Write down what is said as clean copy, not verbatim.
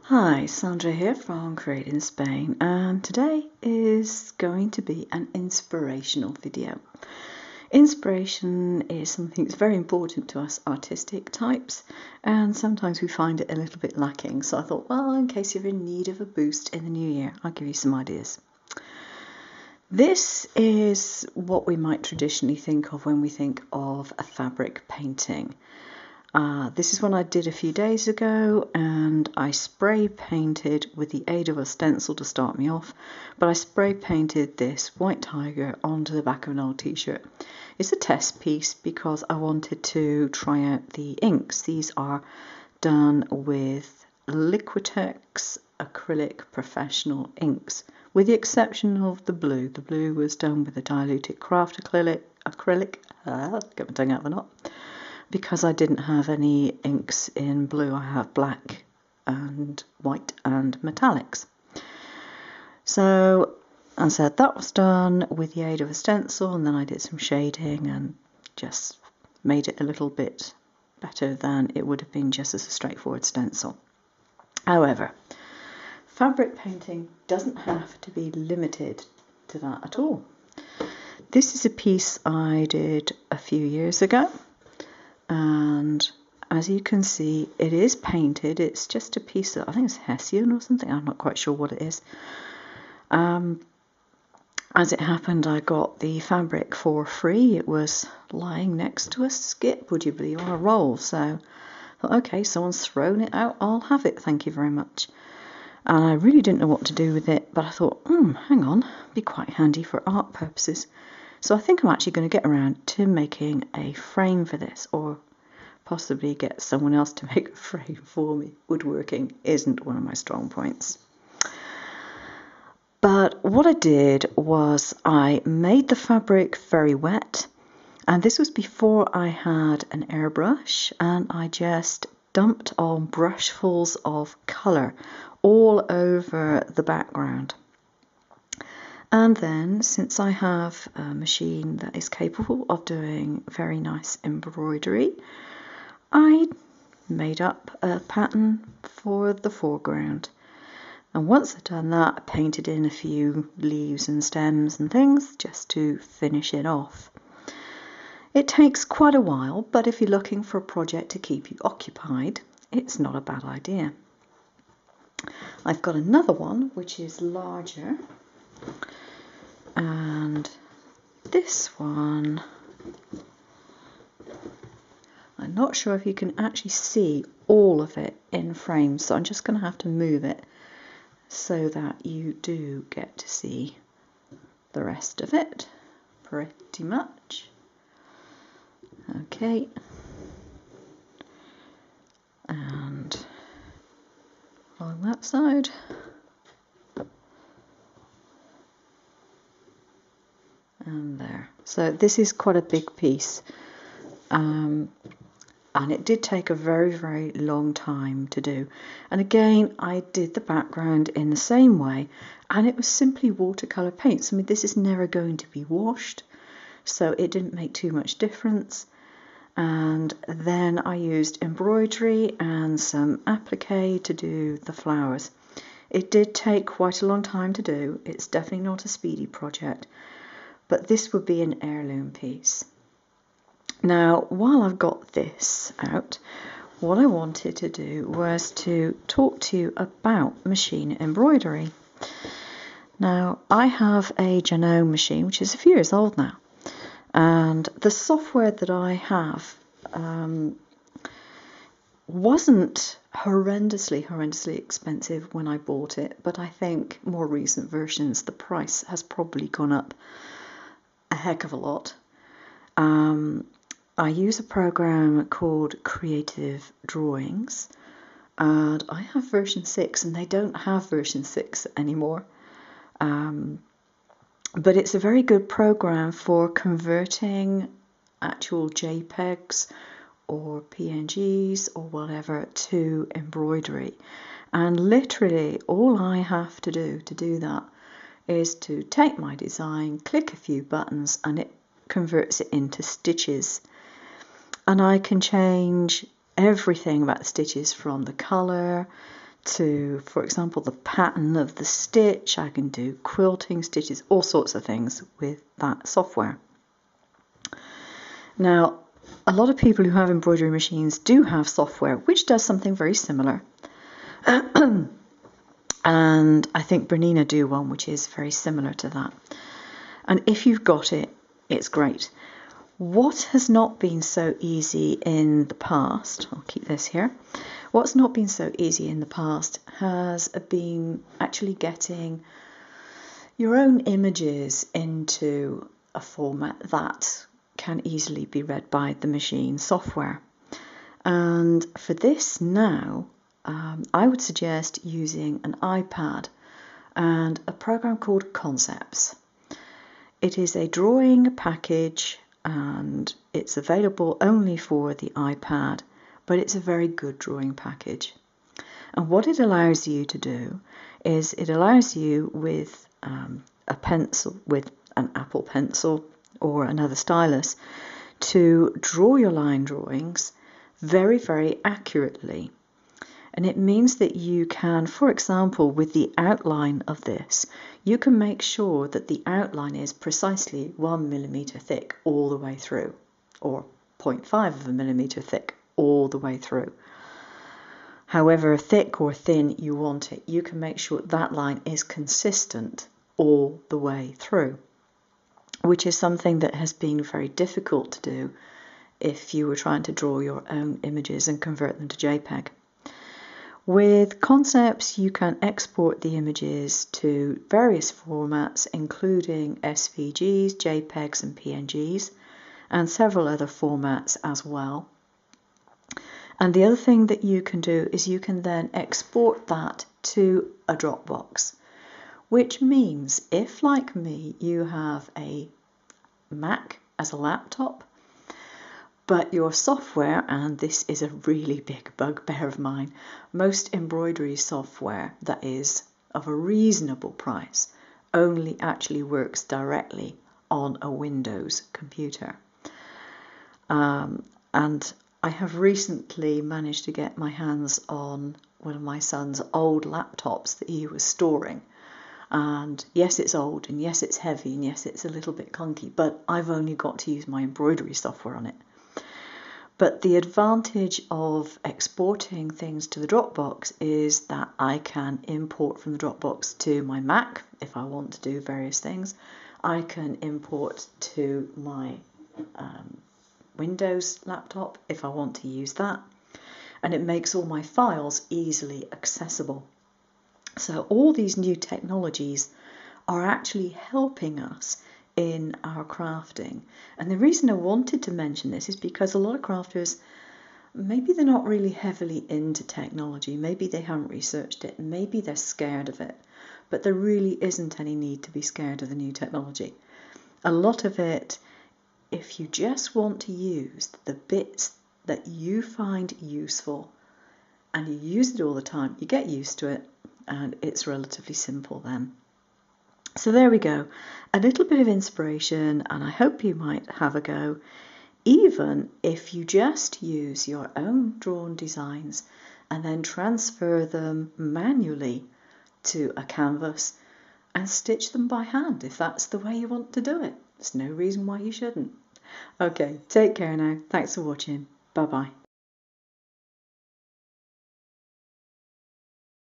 Hi, Sandra here from Create in Spain, and today is going to be an inspirational video. Inspiration is something that's very important to us artistic types, and sometimes we find it a little bit lacking. So I thought, well, in case you're in need of a boost in the new year, I'll give you some ideas. This is what we might traditionally think of when we think of a fabric painting. This is one I did a few days ago, and I spray painted with the aid of a stencil to start me off, but I spray painted this white tiger onto the back of an old t-shirt. It's a test piece because I wanted to try out the inks. These are done with Liquitex acrylic professional inks, with the exception of the blue. The blue was done with a diluted craft acrylic, get my tongue out of the knot. Because I didn't have any inks in blue, I have black and white and metallics. So as I said, that was done with the aid of a stencil, and then I did some shading and just made it a little bit better than it would have been just as a straightforward stencil. However, fabric painting doesn't have to be limited to that at all. This is a piece I did a few years ago. And as you can see, it is painted. It's just a piece of, I think it's Hessian or something. I'm not quite sure what it is. As it happened, I got the fabric for free. It was lying next to a skip, would you believe, on a roll. So I thought, okay, someone's thrown it out. I'll have it. Thank you very much. And I really didn't know what to do with it, but I thought, hang on, it'd be quite handy for art purposes. So I think I'm actually going to get around to making a frame for this, or possibly get someone else to make a frame for me. Woodworking isn't one of my strong points. But what I did was I made the fabric very wet, and this was before I had an airbrush, and I just dumped on brushfuls of colour all over the background. And then, since I have a machine that is capable of doing very nice embroidery, I made up a pattern for the foreground. And once I'd done that, I painted in a few leaves and stems and things just to finish it off. It takes quite a while, but if you're looking for a project to keep you occupied, it's not a bad idea. I've got another one which is larger. And this one, I'm not sure if you can actually see all of it in frame, so I'm just going to have to move it so that you do get to see the rest of it, pretty much. Okay. And on that side. And there. So this is quite a big piece, and it did take a very, very long time to do. And again, I did the background in the same way, and it was simply watercolor paints. I mean, this is never going to be washed, so it didn't make too much difference. And then I used embroidery and some applique to do the flowers. It did take quite a long time to do. It's definitely not a speedy project. But this would be an heirloom piece. Now, while I've got this out, what I wanted to do was to talk to you about machine embroidery. Now, I have a Janome machine, which is a few years old now. And the software that I have wasn't horrendously expensive when I bought it, but I think more recent versions, the price has probably gone up a heck of a lot. I use a program called Creative Drawings, and I have version 6, and they don't have version 6 anymore. But it's a very good program for converting actual JPEGs or PNGs or whatever to embroidery. And literally all I have to do that is to take my design, click a few buttons, and it converts it into stitches. And I can change everything about the stitches, from the colour to, for example, the pattern of the stitch. I can do quilting stitches, all sorts of things with that software. Now, a lot of people who have embroidery machines do have software which does something very similar. And I think Bernina do one which is very similar to that. And if you've got it, it's great. What has not been so easy in the past, I'll keep this here, what's not been so easy in the past has been actually getting your own images into a format that can easily be read by the machine software. And for this now, I would suggest using an iPad and a program called Concepts. It is a drawing package and it's available only for the iPad, but it's a very good drawing package. And what it allows you to do is it allows you with a pencil, with an Apple Pencil or another stylus, to draw your line drawings very, very accurately. And it means that you can, for example, with the outline of this, you can make sure that the outline is precisely 1 millimeter thick all the way through, or 0.5 of a millimeter thick all the way through. However thick or thin you want it, you can make sure that line is consistent all the way through, which is something that has been very difficult to do if you were trying to draw your own images and convert them to JPEG. With Concepts, you can export the images to various formats, including SVGs, JPEGs and PNGs, and several other formats as well. And the other thing that you can do is you can then export that to a Dropbox, which means if, like me, you have a Mac as a laptop, but your software, and this is a really big bugbear of mine, most embroidery software that is of a reasonable price only actually works directly on a Windows computer. And I have recently managed to get my hands on one of my son's old laptops that he was storing. And yes, it's old, and yes, it's heavy, and yes, it's a little bit clunky, but I've only got to use my embroidery software on it. But the advantage of exporting things to the Dropbox is that I can import from the Dropbox to my Mac if I want to do various things. I can import to my Windows laptop if I want to use that. And it makes all my files easily accessible. So all these new technologies are actually helping us in our crafting. And the reason I wanted to mention this is because a lot of crafters, maybe they're not really heavily into technology, maybe they haven't researched it, maybe they're scared of it, but there really isn't any need to be scared of the new technology. A lot of it, if you just want to use the bits that you find useful and you use it all the time, you get used to it and it's relatively simple then. So there we go, a little bit of inspiration, and I hope you might have a go, even if you just use your own drawn designs and then transfer them manually to a canvas and stitch them by hand if that's the way you want to do it. There's no reason why you shouldn't. Okay, take care now. Thanks for watching. Bye-bye.